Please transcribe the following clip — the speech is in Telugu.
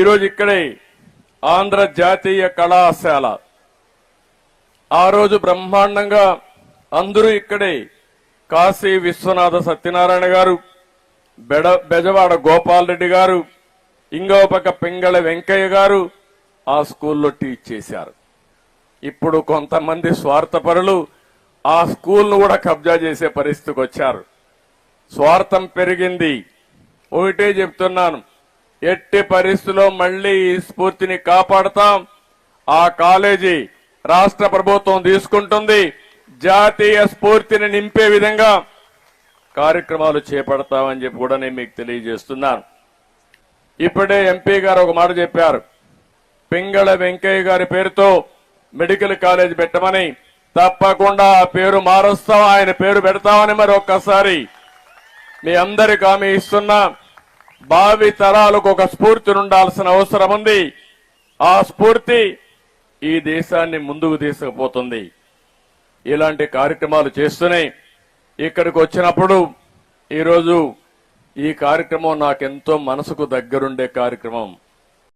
ఈరోజు ఇక్కడే ఆంధ్ర జాతీయ కళాశాల ఆ రోజు బ్రహ్మాండంగా అందరూ ఇక్కడే కాశీ విశ్వనాథ సత్యనారాయణ గారు, బెజవాడ గోపాల్ రెడ్డి గారు, ఇంకో పక్క పింగళ వెంకయ్య గారు ఆ స్కూల్లో టీచ్ చేశారు. ఇప్పుడు కొంతమంది స్వార్థపరులు ఆ స్కూల్ను కూడా కబ్జా చేసే పరిస్థితికి వచ్చారు. స్వార్థం పెరిగింది. ఒకటే చెప్తున్నాను, ఎట్టి పరిస్థితుల్లో మళ్లీ ఈ స్ఫూర్తిని కాపాడతాం. ఆ కాలేజీ రాష్ట్ర ప్రభుత్వం తీసుకుంటుంది. జాతీయ స్ఫూర్తిని నింపే విధంగా కార్యక్రమాలు చేపడతామని చెప్పి కూడా నేను మీకు తెలియజేస్తున్నాను. ఇప్పుడే ఎంపీ గారు ఒక మాట చెప్పారు, పింగళ వెంకయ్య గారి పేరుతో మెడికల్ కాలేజ్ పెట్టమని. తప్పకుండా ఆ పేరు మారుస్తాం, ఆయన పేరు పెడతామని మరి ఒక్కసారి మీ అందరికి హామీ ఇస్తున్నా. భావి తరాలకు ఒక స్ఫూర్తి ఉండాల్సిన అవసరం ఉంది. ఆ స్ఫూర్తి ఈ దేశాన్ని ముందుకు తీసుకుపోతుంది. ఇలాంటి కార్యక్రమాలు చేస్తూనే ఇక్కడికి వచ్చినప్పుడు ఈరోజు ఈ కార్యక్రమం నాకెంతో మనసుకు దగ్గరుండే కార్యక్రమం.